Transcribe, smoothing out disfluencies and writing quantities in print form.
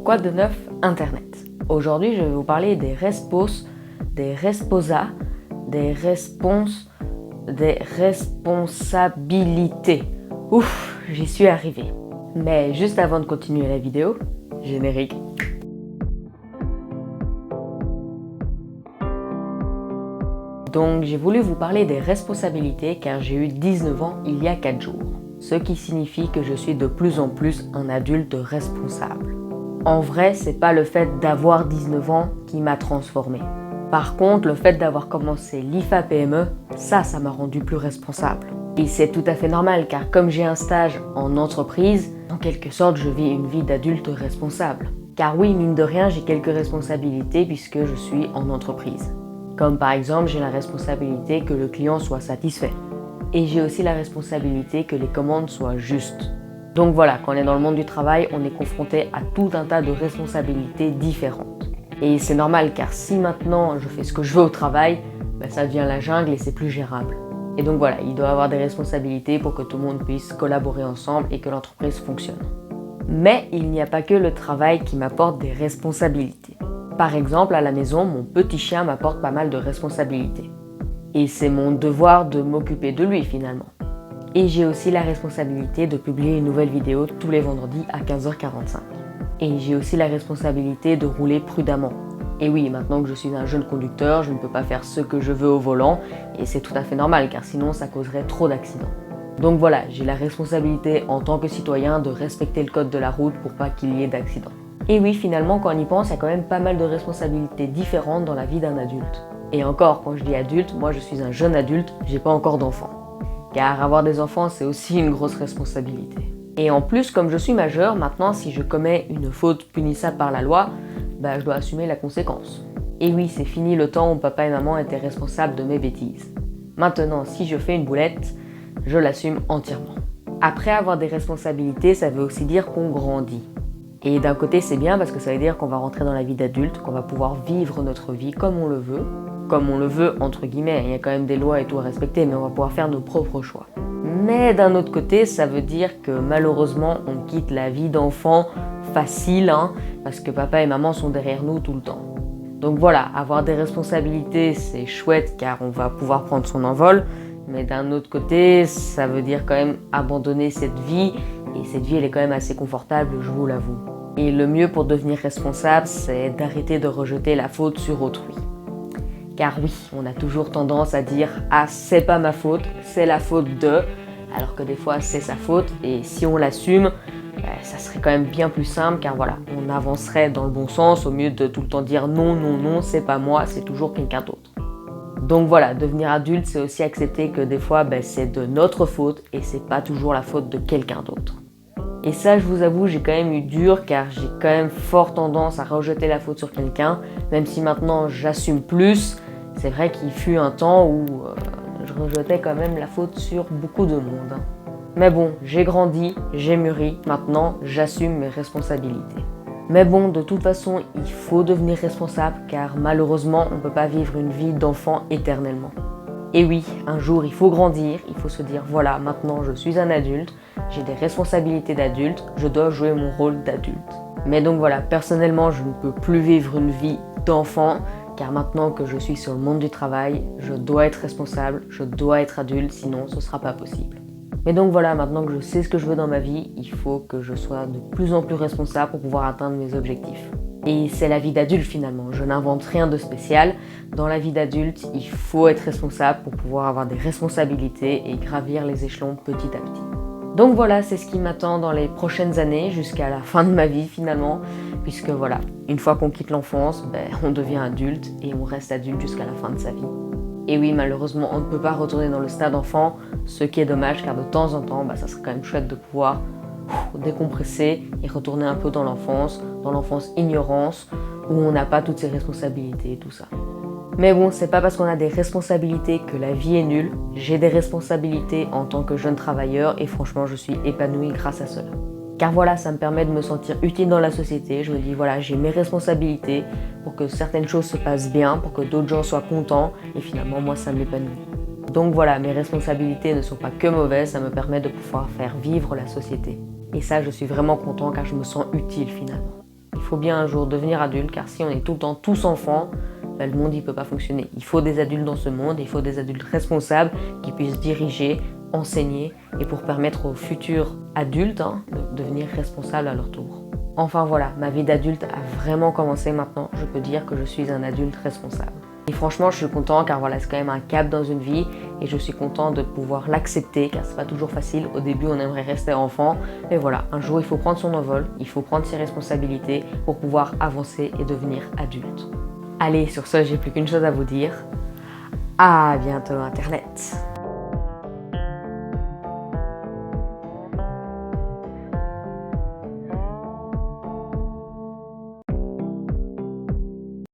Quoi de neuf Internet? Aujourd'hui, je vais vous parler des respos, des resposas, des responses, des responsabilités. Ouf, j'y suis arrivée. Mais juste avant de continuer la vidéo, générique. Donc j'ai voulu vous parler des responsabilités car j'ai eu 19 ans il y a 4 jours. Ce qui signifie que je suis de plus en plus un adulte responsable. En vrai, c'est pas le fait d'avoir 19 ans qui m'a transformé. Par contre, le fait d'avoir commencé l'IFA PME, ça m'a rendu plus responsable. Et c'est tout à fait normal car comme j'ai un stage en entreprise, en quelque sorte je vis une vie d'adulte responsable. Car oui, mine de rien, j'ai quelques responsabilités puisque je suis en entreprise. Comme par exemple, j'ai la responsabilité que le client soit satisfait. Et j'ai aussi la responsabilité que les commandes soient justes. Donc voilà, quand on est dans le monde du travail, on est confronté à tout un tas de responsabilités différentes. Et c'est normal car si maintenant je fais ce que je veux au travail, ça devient la jungle et c'est plus gérable. Et donc voilà, il doit y avoir des responsabilités pour que tout le monde puisse collaborer ensemble et que l'entreprise fonctionne. Mais il n'y a pas que le travail qui m'apporte des responsabilités. Par exemple, à la maison, mon petit chien m'apporte pas mal de responsabilités. Et c'est mon devoir de m'occuper de lui finalement. Et j'ai aussi la responsabilité de publier une nouvelle vidéo tous les vendredis à 15h45. Et j'ai aussi la responsabilité de rouler prudemment. Et oui, maintenant que je suis un jeune conducteur, je ne peux pas faire ce que je veux au volant, et c'est tout à fait normal car sinon ça causerait trop d'accidents. Donc voilà, j'ai la responsabilité en tant que citoyen de respecter le code de la route pour pas qu'il y ait d'accidents. Et oui, finalement, quand on y pense, il y a quand même pas mal de responsabilités différentes dans la vie d'un adulte. Et encore, quand je dis adulte, moi je suis un jeune adulte, j'ai pas encore d'enfant. Car avoir des enfants, c'est aussi une grosse responsabilité. Et en plus, comme je suis majeur, maintenant, si je commets une faute punissable par la loi, je dois assumer la conséquence. Et oui, c'est fini le temps où papa et maman étaient responsables de mes bêtises. Maintenant, si je fais une boulette, je l'assume entièrement. Après avoir des responsabilités, ça veut aussi dire qu'on grandit. Et d'un côté, c'est bien parce que ça veut dire qu'on va rentrer dans la vie d'adulte, qu'on va pouvoir vivre notre vie comme on le veut. Comme on le veut, entre guillemets, il y a quand même des lois et tout à respecter, mais on va pouvoir faire nos propres choix. Mais d'un autre côté, ça veut dire que malheureusement, on quitte la vie d'enfant facile, parce que papa et maman sont derrière nous tout le temps. Donc voilà, avoir des responsabilités, c'est chouette car on va pouvoir prendre son envol, mais d'un autre côté, ça veut dire quand même abandonner cette vie, et cette vie, elle est quand même assez confortable, je vous l'avoue. Et le mieux pour devenir responsable, c'est d'arrêter de rejeter la faute sur autrui. Car oui, on a toujours tendance à dire « Ah, c'est pas ma faute, c'est la faute de », alors que des fois c'est sa faute, et si on l'assume, ça serait quand même bien plus simple, car voilà, on avancerait dans le bon sens au mieux de tout le temps dire « Non, non, non, c'est pas moi, c'est toujours quelqu'un d'autre ». Donc voilà, devenir adulte, c'est aussi accepter que des fois, c'est de notre faute, et c'est pas toujours la faute de quelqu'un d'autre. Et ça, je vous avoue, j'ai quand même eu dur car j'ai quand même fort tendance à rejeter la faute sur quelqu'un, même si maintenant j'assume plus. C'est vrai qu'il fut un temps où je rejetais quand même la faute sur beaucoup de monde. Mais bon, j'ai grandi, j'ai mûri, maintenant j'assume mes responsabilités. Mais bon, de toute façon, il faut devenir responsable car malheureusement, on ne peut pas vivre une vie d'enfant éternellement. Et oui, un jour il faut grandir, il faut se dire voilà, maintenant je suis un adulte, j'ai des responsabilités d'adulte, je dois jouer mon rôle d'adulte. Mais donc voilà, personnellement je ne peux plus vivre une vie d'enfant, car maintenant que je suis sur le monde du travail, je dois être responsable, je dois être adulte, sinon ce ne sera pas possible. Mais donc voilà, maintenant que je sais ce que je veux dans ma vie, il faut que je sois de plus en plus responsable pour pouvoir atteindre mes objectifs. Et c'est la vie d'adulte finalement, je n'invente rien de spécial. Dans la vie d'adulte, il faut être responsable pour pouvoir avoir des responsabilités et gravir les échelons petit à petit. Donc voilà, c'est ce qui m'attend dans les prochaines années, jusqu'à la fin de ma vie finalement, puisque voilà, une fois qu'on quitte l'enfance, on devient adulte et on reste adulte jusqu'à la fin de sa vie. Et oui, malheureusement, on ne peut pas retourner dans le stade enfant, ce qui est dommage car de temps en temps, ça serait quand même chouette de pouvoir décompresser et retourner un peu dans l'enfance ignorance, où on n'a pas toutes ces responsabilités et tout ça. Mais bon, c'est pas parce qu'on a des responsabilités que la vie est nulle. J'ai des responsabilités en tant que jeune travailleur et franchement, je suis épanouie grâce à cela. Car voilà, ça me permet de me sentir utile dans la société. Je me dis voilà, j'ai mes responsabilités pour que certaines choses se passent bien, pour que d'autres gens soient contents et finalement, moi, ça m'épanouit. Donc voilà, mes responsabilités ne sont pas que mauvaises, ça me permet de pouvoir faire vivre la société. Et ça, je suis vraiment content car je me sens utile finalement. faut bien un jour devenir adulte, car si on est tout le temps tous enfants, le monde ne peut pas fonctionner. Il faut des adultes dans ce monde, il faut des adultes responsables qui puissent diriger, enseigner et pour permettre aux futurs adultes de devenir responsables à leur tour. Enfin voilà, ma vie d'adulte a vraiment commencé maintenant. Je peux dire que je suis un adulte responsable. Et franchement, je suis content car voilà, c'est quand même un cap dans une vie et je suis content de pouvoir l'accepter car c'est pas toujours facile. Au début, on aimerait rester enfant, mais voilà, un jour, il faut prendre son envol, il faut prendre ses responsabilités pour pouvoir avancer et devenir adulte. Allez, sur ce, j'ai plus qu'une chose à vous dire. À bientôt Internet!